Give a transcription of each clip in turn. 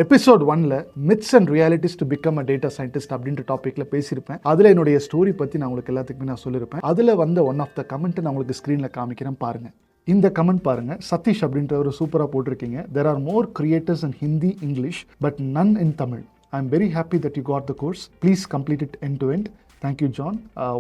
Episode 1ல myths and realities to become a data scientist அப்படின்ற டாப்பிக்ல பேசியிருப்பேன். அதில் என்னுடைய ஸ்டோரி பற்றி நான் உங்களுக்கு எல்லாத்துக்குமே நான் சொல்லியிருப்பேன். அதில் வந்த ஒன் ஆஃப் த கமெண்ட் நான் உங்களுக்கு ஸ்க்ரீனில் காமிக்கிறேன் பாருங்க. இந்த கமெண்ட் பாருங்க. சதீஷ் அப்படின்ற ஒரு சூப்பராக போட்டிருக்கீங்க. There are more creators in Hindi, English, but none in Tamil. I am very happy that you got the course. Please complete it end to end. Thank you, John.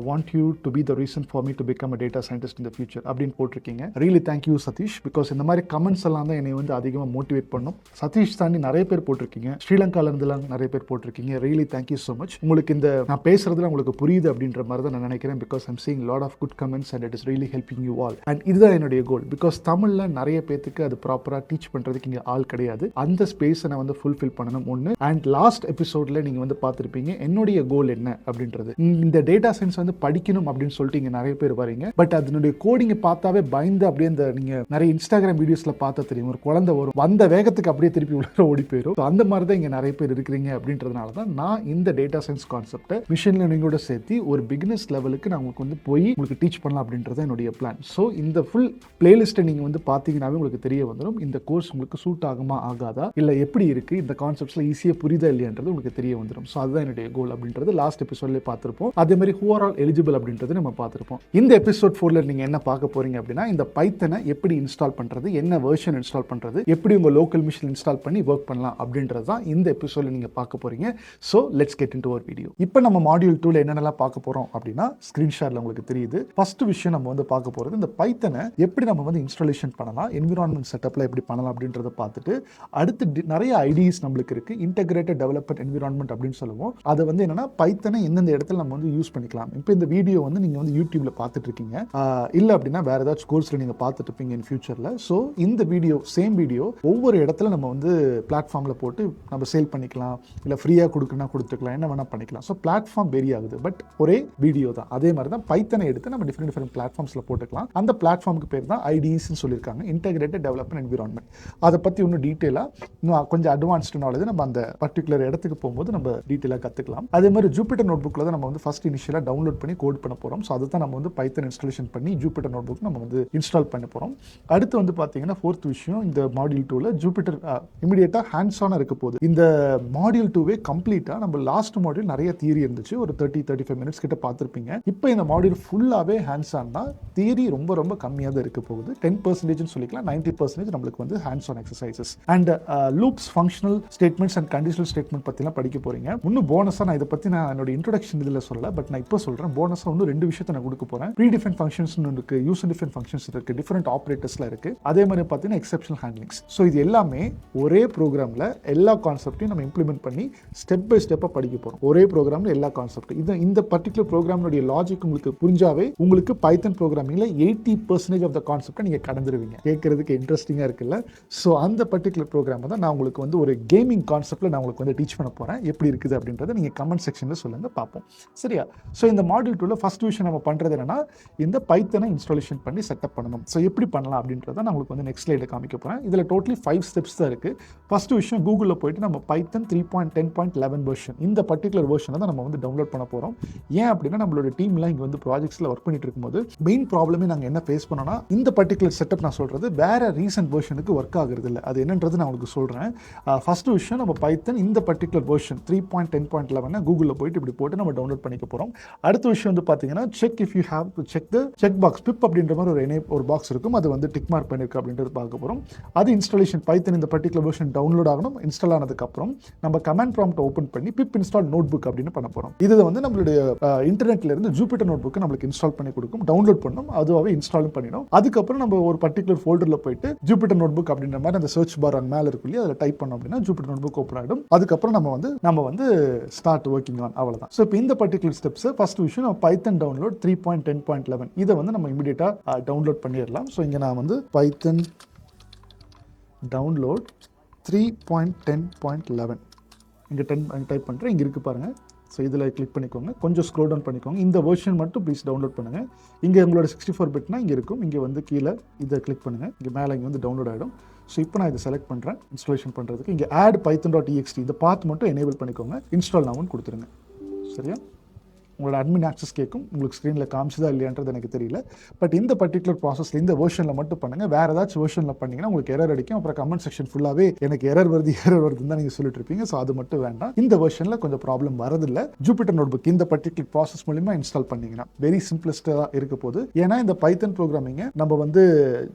Want you to be the reason for me to become a data scientist in the future. அப்படின்னு போட்டிருக்கீங்க. Really thank you, Satish. Because இந்த மாதிரி comments எல்லாம் தான் என்னை வந்து அதிகமாக motivate பண்ணும். சதீஷ் தாண்டி நிறைய பேர் போட்டிருக்கீங்க. ஸ்ரீலங்கால இருந்துலாம் நிறைய பேர் போட்டிருக்கீங்க. Really thank you so much. உங்களுக்கு இந்த நான் பேசுறதுல உங்களுக்கு புரியுது அப்படின்ற மாதிரி தான் நான் நினைக்கிறேன். Because I'm seeing lot of good comments and it is really helping you all. And இதுதான் என்னுடைய கோல். பிகாஸ் தமிழில் நிறைய பேருக்கு அது ப்ராப்பராக டீச் பண்ணுறதுக்கு இங்கே ஆள் கிடையாது. அந்த ஸ்பேஸை நான் வந்து ஃபுல்ஃபில் பண்ணணும் ஒன்று. அண்ட் லாஸ்ட் எபிசோடில் நீங்கள் வந்து பார்த்துருப்பீங்க என்னுடைய கோல் என்ன அப்படின்றது. இந்த டேட்டா சயின்ஸ் வந்து படிக்கணும் அப்படின்னு சொல்லிட்டு இங்க நிறைய பேர் வரீங்க. பட் அதனுடைய கோடிங்கை பார்த்தாவே பயந்து அப்படியே அந்த நீங்க நிறைய இன்ஸ்டாகிராம் வீடியோஸ்ல பார்த்தா தெரியும், ஒரு குழந்தை வரும், வந்த வேகத்துக்கு அப்படியே திருப்பி உள்ள ஓடி போயிடும். அந்த மாதிரி தான் இங்க நிறைய பேர் இருக்கிறீங்க அப்படின்றதுனால தான் நான் இந்த டேட்டா சயின்ஸ் கான்செப்டை மிஷின் லேர்னிங்கோட சேர்த்து ஒரு பிகினர்ஸ் லெவலுக்கு நான் உங்களுக்கு வந்து போய் உங்களுக்கு டீச் பண்ணலாம் அப்படின்றது என்னுடைய பிளான். ஸோ இந்த ஃபுல் பிளேலிஸ்ட்டை நீங்க வந்து பார்த்தீங்கன்னாவே உங்களுக்கு தெரிய வந்துடும் இந்த கோர்ஸ் உங்களுக்கு சூட் ஆகுமா ஆகாதா, இல்லை எப்படி இருக்கு, இந்த கான்செப்ட்ஸ்ல ஈஸியாக புரியுதா இல்லையான்றது உங்களுக்கு தெரிய வந்துடும். ஸோ அதுதான் என்னுடைய கோல் அப்படின்றது லாஸ்ட் எபிசோட்லேயே பார்த்துருப்போம். அதே மாதிரி who are all eligible அப்படின்றது நம்ம பார்த்துருப்போம். இந்த எபிசோட் 4ல நீங்க என்ன பார்க்க போறீங்க அப்படின்னா இந்த பைத்தனை எப்படி இன்ஸ்டால் பண்றது, என்ன வெர்ஷன் இன்ஸ்டால் பண்றது, எப்படி உங்க லோக்கல் மிஷின் இன்ஸ்டால் பண்ணி ஒர்க் பண்ணலாம் அப்படின்றது தான் இந்த எபிசோட்ல நீங்க பார்க்க போறீங்க. So let's get into our video. இப்போ நம்ம மாடியூல் 2ல என்னென்னலாம் பார்க்க போறோம் அப்படின்னா ஸ்கிரீன்ஷாட்ல உங்களுக்கு தெரியுது. ஃபர்ஸ்ட் விஷயம் நம்ம வந்து பார்க்க போறது இந்த பைத்தனை எப்படி நம்ம வந்து இன்ஸ்டாலேஷன் பண்ணலாம், என்விரான்மெண்ட் செட்டப்ல எப்படி பண்ணலாம் அப்படின்றத பார்த்துட்டு அடுத்து நிறைய ஐடிஸ் நம்மளுக்கு இருக்கு. இன்டகிரேட்டட் டெவலப்மெண்ட் என்விரான்மெண்ட் அப்படின்னு சொல்லுவோம். அதை வந்து என்னன்னா பைத்தனை எந்தெந்த இடத்துல நம்ம வந்து யூஸ் பண்ணிக்கலாம். இப்போ இந்த வீடியோ வந்து நீங்கள் வந்து யூடியூப்ல பார்த்துட்டு இருக்கீங்க, இல்லை அப்படின்னா வேற ஏதாச்சும் கோர்ஸில் நீங்கள் பார்த்துட்டு இருப்பீங்க இன் ஃபியூச்சரில். ஸோ இந்த வீடியோ சேம் வீடியோ ஒவ்வொரு இடத்துல நம்ம வந்து பிளாட்ஃபார்மில் போட்டு நம்ம சேல் பண்ணிக்கலாம், இல்லை ஃப்ரீயாக கொடுக்குன்னா கொடுத்துக்கலாம், என்ன வேணால் பண்ணிக்கலாம். ஸோ பிளாட்ஃபார்ம் வெரி ஆகுது, பட் ஒரே வீடியோ தான். அதே மாதிரி தான் பைத்தனை எடுத்து நம்ம டிஃப்ரெண்ட் பிளாட்ஃபார்ம்ஸில் போட்டுக்கலாம். அந்த பிளாட்ஃபார்முக்கு பேர் தான் ஐடிஸ்ன்னு சொல்லியிருக்காங்க, இன்டகிரேட்டட் டெவலப்மெண்ட் என்விரான்மெண்ட். அதை பற்றி இன்னும் டீட்டெயிலாக இன்னும் கொஞ்சம் அட்வான்ஸ்டு நாலேஜ் நம்ம அந்த பர்டிகுலர் இடத்துக்கு போகும்போது நம்ம டீட்டெயிலாக கற்றுக்கலாம். அதே மாதிரி ஜூபிட்டர் நோட்புக்கில் தான் நம்ம வந்து ஃபர்ஸ்ட் இனிஷியலாக டவுன்லோட் பண்ணி கோட் பண்ண போகிறோம். ஸோ அதுதான் நம்ம வந்து பைத்தன் இன்ஸ்டாலேஷன் பண்ணி ஜூபிட்டர் நோட்புக் நம்ம வந்து இன்ஸ்டால் பண்ண போகிறோம். அடுத்து வந்து பார்த்தீங்கன்னா ஃபோர்த் விஷயம், இந்த மாடியூல் 2ல ஜூபிட்டர் இமிடியேட்டாக ஹேண்ட்ஸ் ஆனாக இருக்க போகுது. இந்த மாடியூல் 2வே கம்ப்ளீட்டாக நம்ம லாஸ்ட் மாடியூல் நிறைய தியரி இருந்துச்சு, ஒரு 30-35 மினிட்ஸ் கிட்ட பார்த்துருப்பீங்க. இப்போ இந்த மாடியூல் ஃபுல்லாகவே ஹேண்ட்ஸ் ஆன் தான். தியரி ரொம்ப ரொம்ப கம்மியாக தான் இருக்க போகுது. 10% சொல்லிக்கலாம், 90% நம்மளுக்கு வந்து hands on exercises and loops, functional statements and conditional statement பற்றிலாம் படிக்க போறீங்க. இன்னும் போனஸாக நான் இதை பற்றி நான் என்னோட இன்ட்ரோடக்ஷன் இதில் சொல்லலை, பட் நான் இப்போ சொல்கிறேன். போனஸாக இன்னும் 2 விஷயத்தை நான் கொடுக்க போகிறேன். ப்ரீ டிஃபைன் ஃபங்க்ஷன்ஸ் இருக்கு, யூசர் டிஃபைன் ஃபங்க்ஷன்ஸ் இருக்கு, டிஃபரெண்ட் ஆப்ரேட்டர்ஸ்ல இருக்கு. அதே மாதிரி பார்த்தீங்கன்னா எக்ஸெப்ஷனல் ஹேண்ட்லிங்ஸ். ஸோ இது எல்லாமே ஒரே ப்ரோக்ராமில் எல்லா கான்செப்டையும் நம்ம இம்ப்ளிமெண்ட் பண்ணி ஸ்டெப் பை ஸ்டெப்பாக படிக்க போகிறோம். ஒரே ப்ரோக்ராமில் எல்லா கான்செப்ட். இந்த பர்டிகுலர் ப்ரோக்ராமுடைய லாஜிக் உங்களுக்கு புரிஞ்சாவே உங்களுக்கு பைத்தன் ப்ரோக்ராமிங்ல 80% ஆஃப் த கான்செப்டை நீங்கள் கடந்துருவீங்க. கேட்கறதுக்கு இன்ட்ரெஸ்டிங்காக இருக்குல்ல? ஸோ அந்த பர்டிகுலர் ப்ரோக்ராம் தான் நான் உங்களுக்கு வந்து ஒரு கேமிங் கான்செப்ட்ல நான் உங்களுக்கு வந்து டீச் பண்ண போகிறேன். எப்படி இருக்குது அப்படின்றத நீங்கள் கமெண்ட் செக்ஷனில் சொல்லுங்க, பார்ப்போம். சரியா? ஸோ இந்த மாடியூல் 2ல ஃபர்ஸ்ட் விஷயம் நம்ம பண்ணுறது என்னன்னா இந்த பைத்தனை இன்ஸ்டாலேஷன் பண்ணி செட்டப் பண்ணணும். ஸோ எப்படி பண்ணலாம் அப்படின்றத நான் உங்களுக்கு வந்து நெக்ஸ்ட் ஸ்லைடில் காமிக்க போகிறேன். இதில் டோட்டலி 5 ஸ்டெப்ஸ் தான் இருக்குது. ஃபர்ஸ்ட் விஷயம், கூகுளில் போயிட்டு நம்ம பைத்தன் 3.10.11 வெர்ஷன், இந்த பர்டிகுலர் வெர்ஷனை தான் நம்ம வந்து டவுன்லோட் பண்ண போகிறோம். ஏன் அப்படின்னா நம்மளோட டீம்லாம் இங்கே வந்து ப்ராஜெக்ட்ஸில் ஒர்க் பண்ணிட்டு இருக்கும்போது மெயின் ப்ராப்ளமே நாங்கள் என்ன ஃபேஸ் பண்ணோம்னா இந்த பர்டிகுலர் செட்டப் நான் சொல்கிறது வேற ரீசன்ட் வெர்ஷனுக்கு ஒர்க் ஆகுறது இல்லை. அது என்னன்றது நான் உங்களுக்கு சொல்கிறேன். ஃபர்ஸ்ட் விஷயம், நம்ம பைத்தன் இந்த பர்டிகுலர் வெர்ஷன் 3.10.11 கூகுளில் போயிட்டு இப்படி போட்டு நம்ம டவுன்லோட் பண்ணிக்க போகிறோம். அடுத்த விஷயம் வந்து பார்த்தீங்கன்னா check if you have to check the check box pip அப்படின்ற மாதிரி ஒரு பாக்ஸ் இருக்கும், அது வந்து டிக் மார்க் பண்ணிருக்கு அப்படின்றது பார்க்க போகிறோம். அது இன்ஸ்டாலேஷன் பைத்தன் இந்த பர்டிகுலர் வெர்ஷன் டவுன்லோட் ஆகணும். இன்ஸ்டால் ஆனதுக்கப்புறம் நம்ம கமாண்ட் ப்ராம்ப்ட் ஓப்பன் பண்ணி பிப் இன்ஸ்டால் நோட்புக் அப்படின்னு பண்ண போகிறோம். இது வந்து நம்மளுடைய இன்டர்நெட்ல இருந்து ஜூபிட்டர் நோட்புக் நம்மளுக்கு இன்ஸ்டால் பண்ணி கொடுக்கும், டவுன்லோட் பண்ணணும், அதுவாகவே இன்ஸ்டாலும் பண்ணிடும். அதுக்கப்புறம் நம்ம ஒரு பர்டிகுலர் ஃபோல்டரில் போயிட்டு ஜூபிட்டர் நோட்புக் அப்படின்ற மாதிரி அந்த சர்ச் பார் மேலே இருக்கும் இல்லையா, அதில் டைப் பண்ணோம் அப்படின்னா ஜூபிட்டர் நோட்புக் ஓப்பன் ஆகிடும். அதுக்கப்புறம் நம்ம வந்து ஸ்டார்ட் ஒர்க்கிங் ஆன், அவ்வளோதான். ஸோ இப்போ இந்த பர்டிகுலர் ஸ்டெப்ஸ் ஃபர்ஸ்ட் விஷயம், நம்ம பைத்தன் டவுன்லோட் 3.10.11 இதை வந்து நம்ம இமிடியேட்டா டவுன்லோட் பண்ணிடலாம். ஸோ இங்கே நான் வந்து பைத்தன் டவுன்லோட் 3.10.11 இங்கே 10 டைப் பண்ணுறேன். இங்கே இருக்குது பாருங்கள். ஸோ இதில் கிளிக் பண்ணிக்கோங்க, கொஞ்சம் ஸ்க்ரோல் டவுன் பண்ணிக்கோங்க. இந்த வெர்ஷன் மட்டும் ப்ளீஸ் டவுன்லோட் பண்ணுங்கள். இங்கே உங்களோட 64 பிட்னா இங்கே இருக்கும். இங்கே வந்து கீழே இதை கிளிக் பண்ணுங்கள். இங்கே மேலே இங்கே வந்து டவுன்லோட் ஆகிடும். ஸோ இப்போ நான் இதை செலக்ட் பண்ணுறேன் இன்ஸ்டாலேஷன் பண்ணுறதுக்கு. இங்கே ஆட் python.ext இந்த பாத் மட்டும் எனேபிள் பண்ணிக்கோங்க. இன்ஸ்டால் நவுன்னு கொடுத்துருங்க. சரியா? உங்களோட அட்மின் ஆக்சஸ் கேட்கும். உங்களுக்கு ஸ்க்ரீனில் காமிச்சதா இல்லையான்றது எனக்கு தெரியல. பட் இந்த பர்டிகுலர் ப்ராசஸில் இந்த வெர்ஷனில் மட்டும் பண்ணுங்கள். வேறு ஏதாச்சும் வெர்ஷனில் பண்ணிங்கன்னா உங்களுக்கு எரர் அடிக்கும். அப்புறம் கமெண்ட் செக்ஷன் ஃபுல்லாகவே எனக்கு எரர் வருதுன்னு தான் நீங்கள் சொல்லிட்டு இருப்பீங்க. ஸோ அது மட்டும் வேண்டாம். இந்த வெர்ஷனில் கொஞ்சம் ப்ராப்ளம் வரதில்லை. ஜூபிட்டர் நோட்புக் இந்த பர்டிகுலர் ப்ராசஸ் மூலிமா இன்ஸ்டால் பண்ணிங்கன்னா வெரி சிம்பிளஸ்ட்டாக இருக்க போகுது. ஏன்னா இந்த பைத்தன் ப்ரோக்ராமிங்கை நம்ம வந்து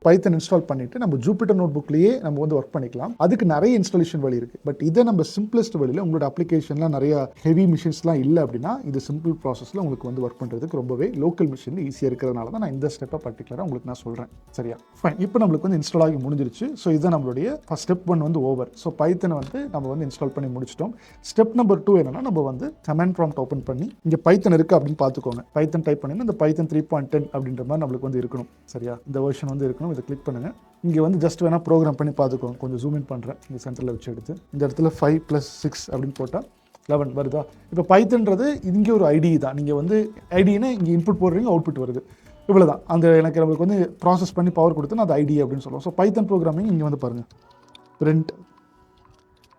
பைத்தன் இன்ஸ்டால் பண்ணிட்டு நம்ம ஜூபிட்டர் நோட்புக்லேயே நம்ம வந்து ஒர்க் பண்ணிக்கலாம். அதுக்கு நிறைய இன்ஸ்டாலேஷன் வழி இருக்குது. பட் இதை நம்ம சிம்பிளஸ்ட் வழியில் உங்களோட அப்ளிகேஷன்லாம் நிறைய ஹெவி மிஷின்ஸ்லாம் இல்லை அப்படின்னா இது சிம்பிள் ப்ராசஸில் உங்களுக்கு வந்து ஒர்க் பண்ணுறதுக்கு ரொம்பவே லோக்கல் மிஷின் ஈஸியாக இருக்கிறதுனால தான் நான் இந்த ஸ்டெப்பை பர்டிகுலராக உங்களுக்கு நான் சொல்கிறேன். சரியா? ஃபைன். இப்போ நம்மளுக்கு வந்து இன்ஸ்டால் ஆகி முடிஞ்சிருச்சு. ஸோ இதுதான் நம்மளுடைய ஃபர்ஸ்ட் ஸ்டெப் 1 வந்து ஓவர். ஸோ பைத்தனை வந்து நம்ம வந்து இன்ஸ்டால் பண்ணி முடிச்சிட்டோம். ஸ்டெப் நம்பர் 2 என்னன்னா நம்ம வந்து கமாண்ட் ப்ராம்ப்ட் ஓப்பன் பண்ணி இங்கே பைத்தன் இருக்குது அப்படின்னு பார்த்துக்கோங்க. பைத்தன் டைப் பண்ணி இந்த பைத்தன் 3.10 அப்படின்ற மாதிரி நம்மளுக்கு வந்து இருக்கணும். சரியா? இந்த வெர்ஷன் வந்து இருக்கணும். இதை கிளிக் பண்ணுங்க. இங்கே வந்து ஜஸ்ட் வேணா ப்ரோக்ராம் பண்ணி பார்த்துக்கோங்க. கொஞ்சம் ஜூம் இன் பண்ணுறேன். இங்கே சென்டரில் வச்சு எடுத்து இந்த இடத்துல 5 + 6 அப்படின்னு போட்டால் 11 வருதா? இப்போ பைத்தன்றது இங்கே ஒரு IDE தான். நீங்கள் வந்து IDEனா இங்கே இன்புட் போடுறீங்க, அவுட்புட் வருது. இவ்வளோ தான். அந்த எனக்கு நம்மளுக்கு வந்து ப்ராசஸ் பண்ணி பவர் கொடுத்தோன்னா அது IDE அப்படின்னு சொல்லுவோம். ஸோ பைத்தன் ப்ரோக்ராமிங் இங்கே வந்து பாருங்கள். பிரிண்ட்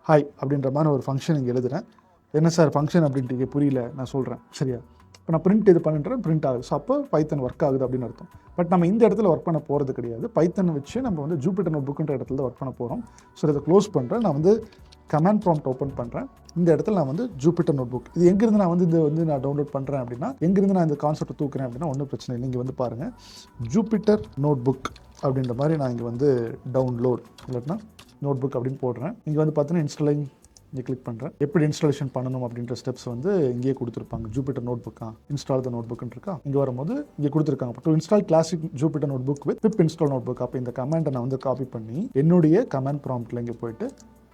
ஹை அப்படின்ற மாதிரி ஒரு ஃபங்க்ஷன் இங்கே எழுதுகிறேன். என்ன சார் ஃபங்க்ஷன் அப்படின்ட்டு புரியல, நான் சொல்கிறேன். சரியா? இப்போ நான் பிரிண்ட் இது பண்ணுறேன், பிரிண்ட் ஆகுது. ஸோ அப்போ பைத்தன் ஒர்க் ஆகுது அப்படின்னு அர்த்தம். பட் நம்ம இந்த இடத்துல ஒர்க் பண்ண போகிறது கிடையாது. பைத்தன் வச்சு நம்ம வந்து ஜூபிட்டர் நோட்புக்குன்ற இடத்துல தான் ஒர்க் பண்ண போகிறோம். ஸோ இதை க்ளோஸ் பண்ணுறேன். நான் வந்து கமாண்ட் ப்ராம்ப்ட் ஓப்பன் பண்ணுறேன். இந்த இடத்துல நான் வந்து ஜூபிட்டர் நோட்புக் இது எங்கேருந்து நான் வந்து இது வந்து நான் டவுன்லோட் பண்ணுறேன் அப்படின்னா எங்கேருந்து நான் இந்த கான்செப்ட் தூக்குறேன் அப்படின்னா ஒன்றும் பிரச்சனை இல்லை. இங்கே வந்து பாருங்கள், ஜூபிட்டர் நோட்புக் அப்படின்ற மாதிரி நான் இங்கே வந்து டவுன்லோட் இல்லைன்னா நோட்புக் அப்படின்னு போடுறேன். இங்கே வந்து பார்த்தீங்கன்னா இன்ஸ்டாலிங் இங்கே கிளிக் பண்ணுறேன். எப்படி இன்ஸ்டாலேஷன் பண்ணணும் அப்படின்ற ஸ்டெப்ஸ் வந்து இங்கேயே கொடுத்துருப்பாங்க. ஜூபிட்டர் நோட்புக்கா இன்ஸ்டால் த நோட்புக்னு இருக்கா இங்கே வரும்போது இங்கே கொடுத்துருக்காங்க. To install classic Jupyter notebook with pip install notebook. அப்போ இந்த கமெண்ட்டை நான் வந்து காப்பி பண்ணி என்னுடைய கமெண்ட் ப்ராம்ப்டில் இங்கே போயிட்டு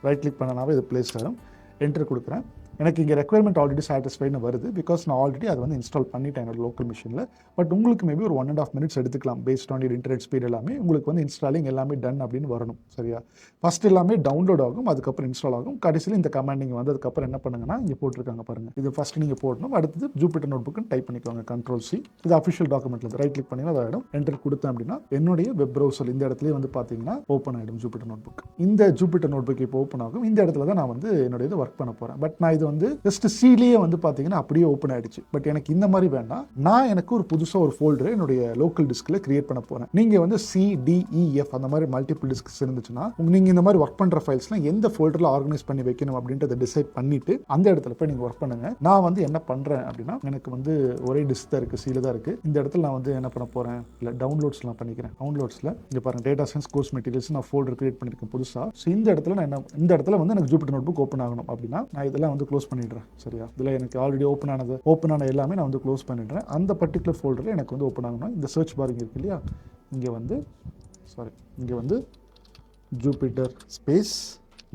ரைட் கிளிக் பண்ணனாவே இது பிளேஸ் ஆகும். என்டர் கொடுக்குறேன். எனக்கு இங்கே ரெக்யர்மெண்ட் ஆல்ரெடி சாட்டிஸ்ஃபைன்னு வருது. பிகாஸ் நான் ஆல்ரெடி அதை வந்து இன்ஸ்டால் பண்ணிட்டேன் என்னோட லோக்கல் மிஷினில். பட் உங்களுக்கு மேபி ஒரு 1.5 minutes எடுத்துக்கலாம். பேஸ்ட் ஆன் இன்டர்நெட் ஸ்பீட் எல்லாமே உங்களுக்கு வந்து இன்ஸ்டாலிங் எல்லாமே டன் அப்படின்னு வரணும். சரியா? ஃபஸ்ட் எல்லாமே டவுன்லோட் ஆகும், அதுக்கப்புறம் இன்ஸ்டால் ஆகும். கடைசியில் இந்த கமாண்ட் நீங்கள் வந்ததுக்கப்புறம் என்ன பண்ணுங்கன்னா இங்கே போட்டிருக்காங்க பாருங்கள். இது ஃபஸ்ட் நீங்கள் போடணும். அடுத்தது ஜூபிட்டர் நோட்புக்குன்னு டைப் பண்ணிக்கோங்க. Ctrl+C. இது அஃபிஷியல் டாக்குமெண்ட்டில் ரைட் கிளிக் பண்ணிங்கன்னா அது ஆகிடும். என்டர் கொடுத்தேன் அப்படின்னா என்னுடைய வெப் ப்ரௌசர் இந்த இடத்துலேயே வந்து பார்த்தீங்கன்னா ஓப்பன் ஆகிடும் ஜூபிட்டர் நோட்புக். இந்த ஜூபிட்டர் நோட்புக் இப்போ ஓப்பன் ஆகும். இந்த இடத்துல தான் நான் வந்து என்னுடைய இது ஒர்க் பண்ண போகிறேன். பட் நான் இது வந்து ஜஸ்ட் சீலேயே வந்து பார்த்தீங்கன்னா அப்படியே ஓப்பன் ஆகிடுச்சு. பட் எனக்கு இந்த மாதிரி வேண்டாம். நான் எனக்கு ஒரு புதுசாக ஒரு ஃபோல்டரை என்னுடைய லோக்கல் டிஸ்கில் கிரியேட் பண்ண போகிறேன். நீங்கள் வந்து CDEF அந்த மாதிரி மல்டிபிள் டிஸ்க்ஸ் இருந்துச்சுன்னா நீங்கள் இந்த மாதிரி ஒர்க் பண்ணுற ஃபைல்ஸ்லாம் எந்த ஃபோல்டரில் ஆர்கனைஸ் பண்ணி வைக்கணும் அப்படின்றத டிசைட் பண்ணிட்டு அந்த இடத்துல போய் நீங்கள் ஒர்க் பண்ணுங்க. நான் வந்து என்ன பண்ணுறேன் அப்படின்னா எனக்கு வந்து ஒரே டிஸ்க் தான் இருக்குது, சீல தான் இருக்குது. இந்த இடத்துல நான் வந்து என்ன பண்ண போகிறேன் இல்லை டவுன்லோட்ஸ்லாம் பண்ணிக்கிறேன். டவுன்லோட்ஸில் இங்கே பாருங்கள் டேட்டா சயின்ஸ் கோர்ஸ் மெட்டீரியல்ஸ் நான் ஃபோல்டர் கிரியேட் பண்ணியிருக்கேன் புதுசாக. ஸோ இந்த இடத்துல நான் இந்த இடத்துல வந்து எனக்கு ஜூபிட்டர் நோட்புக் ஓப்பன் ஆகணும் அப்படின்னா நான் இதெல்லாம் வந்து க்ளோஸ் பண்ணிடுறேன். சரியா? இதில் எனக்கு ஆல்ரெடி ஓப்பன் ஆன எல்லாமே நான் வந்து க்ளோஸ் பண்ணிடுறேன். அந்த பர்டிகுலர் ஃபோல்டரில் எனக்கு வந்து ஓப்பன் ஆகணும். இந்த சர்ச் பார் இருக்கு இல்லையா, இங்கே வந்து ஜூபிட்டர் ஸ்பேஸ்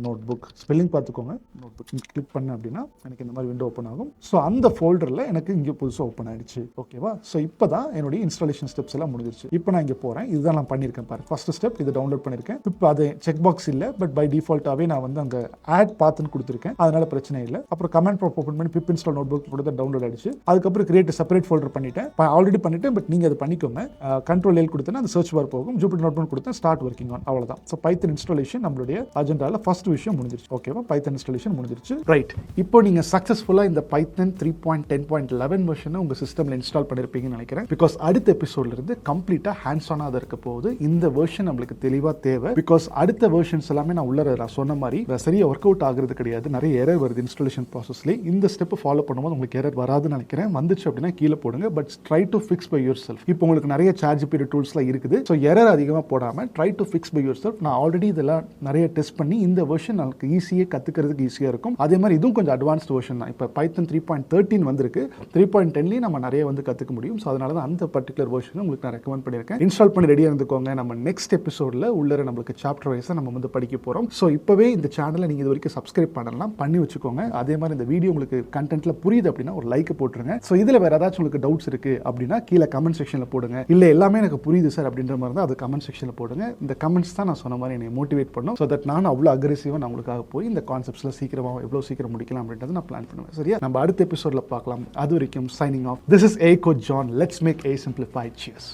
நோட்புக் ஸ்பெல்லிங் பார்த்துக்கோங்க. நோட்புக் கிளிக் பண்ணேன் அப்படின்னா எனக்கு இந்த மாதிரி விண்டோ ஓப்பன் ஆகும். ஸோ அந்த ஃபோல்டரில் எனக்கு இங்கே புதுசாக ஓப்பன் ஆகிடுச்சு. ஓகேவா? ஸோ இப்போ தான் என்னுடைய இன்ஸ்டாலேஷன் ஸ்டெப்ஸ் எல்லாம் முடிஞ்சிருச்சு. இப்போ நான் இங்கே போகிறேன். இதுதான் நான் பண்ணியிருக்கேன் பாரு. ஃபர்ஸ்ட் ஸ்டெப் இதை டவுன்லோட் பண்ணியிருக்கேன். இப்போ அது செக் பாக்ஸ் இல்லை, பட் பை டிஃபால்ட்டாகவே நான் வந்து அங்கே ஆட் பாத்துன்னு கொடுத்துருக்கேன். அதனால பிரச்சனை இல்லை. அப்புறம் கமெண்ட் ப்ராம்ப்ட் ஓப்பன் பண்ணி பிப் இன்ஸ்டால் நோட்புக் போட்டு டவுன்லோட் ஆகிடுச்சு. அதுக்கப்புறம் கிரியேட் செப்பரேட் ஃபோல்டர் பண்ணிட்டேன். ஆல்ரெடி பண்ணிட்டேன், பட் நீங்கள் அதை பண்ணிக்கோங்க. Ctrl+L கொடுத்தேன்னா அந்த சர்ச் பார் போகும். ஜூபிட்டர் நோட்புக் கொடுத்தேன், ஸ்டார்ட் ஒர்க்கிங் ஆன். அவ்வளோதான். ஸோ பைத்தன் இன்ஸ்டாலேஷன் நம்மளுடைய அஜெண்டாவில் ஃபர்ஸ்ட் விஷயம் முடிஞ்சிருச்சு. ஓகேவா? பைத்தன் இன்ஸ்டாலேஷன் முடிஞ்சிருச்சு. ரைட். இப்போ நீங்க சக்சஸ்ஃபுல்லா இந்த பைத்தன் 3.10.11 வெர்ஷனை உங்க சிஸ்டம்ல இன்ஸ்டால் பண்ணிருப்பீங்கன்னு நினைக்கிறேன். பிகாஸ் அடுத்த எபிசோட்ல இருந்து கம்ப்ளீட்டா ஹேண்ட்ஸ் ஆனா தான் இருக்க போகுது. இந்த வெர்ஷன் நம்மளுக்கு தெளிவா தேவை. பிகாஸ் அடுத்த வெர்ஷன்ஸ் எல்லாமே நான் உள்ள சொன்ன மாதிரி சரியா ஒர்க் அவுட் ஆகுறது கிடையாது. நிறைய எரர் வருது இன்ஸ்டாலேஷன் ப்ராசஸ்ல. இந்த ஸ்டெப் ஃபாலோ பண்ணும்போது உங்களுக்கு எரர் வராதுன்னு நினைக்கிறேன். வந்துச்சு அப்படின்னா கீழே போடுங்க. But try to fix by yourself. இப்போ உங்களுக்கு நிறைய Jupyter டூல்ஸ்லாம் இருக்குது. ஸோ எரர் அதிகமாக போடாம try to fix by yourself. நான் ஆல்ரெடி இதெல்லாம் நிறைய டெஸ்ட் பண்ணி இந்த வெர்ஷன் நமக்கு ஈஸியாக கத்துக்கிறதுக்கு ஈஸியாக இருக்கும். அதே மாதிரி இதுவும் கொஞ்சம் அட்வான்ஸ்ட் வெர்ஷன் தான். இப்போ பைத்தன் 3.13 வந்திருக்கு. 3.10 நம்ம நிறைய வந்து கற்றுக்க முடியும். ஸோ அதனால தான் அந்த பர்டிகுலர் வெர்ஷன் உங்களுக்கு நான் ரெக்கமெண்ட் பண்ணியிருக்கேன். இன்ஸ்டால் பண்ணி ரெடியாக இருந்துக்கோங்க. நம்ம நெக்ஸ்ட் எபிசோடில் உள்ள நம்மளுக்கு சாப்டர் வைஸாக நம்ம வந்து படிக்க போகிறோம். ஸோ இப்போவே இந்த சேனலை நீங்கள் இது வரைக்கும் சப்ஸ்கிரைப் பண்ணலாம், பண்ணி வச்சுக்கோங்க. அதே மாதிரி இந்த வீடியோ உங்களுக்கு கண்டென்ட்ல புரியுது அப்படின்னா ஒரு லைக் போட்டுருங்க. ஸோ இதில் வேறு ஏதாச்சும் உங்களுக்கு டவுட்ஸ் இருக்குது அப்படின்னா கீழே கமெண்ட் செக்ஷனில் போடுங்க. இல்லை எல்லாமே எனக்கு புரியுது சார் அப்படின்ற மாதிரி தான் அது கமெண்ட் செக்ஷனில் போடுங்க. இந்த கமெண்ட்ஸ் தான் நான் சொன்ன மாதிரி என்னை மோட்டிவேட் பண்ணும். ஸோ தட் நான் அவ்வளோ அக்ரெசிவாக நான் உங்களுக்காக போய் இந்த கான்செப்ட்ஸ்ல சீக்கிரமாக எவ்வளோ சீக்கிரம் முடிக்கலாம் அப்படின்றத நான் பிளான் பண்ணுவேன். சரியா? நம்ம அடுத்த எபிசோட்ல பார்க்கலாம். அது வரைக்கும் signing off. This is A Coach John. Let's make A simplified. Cheers.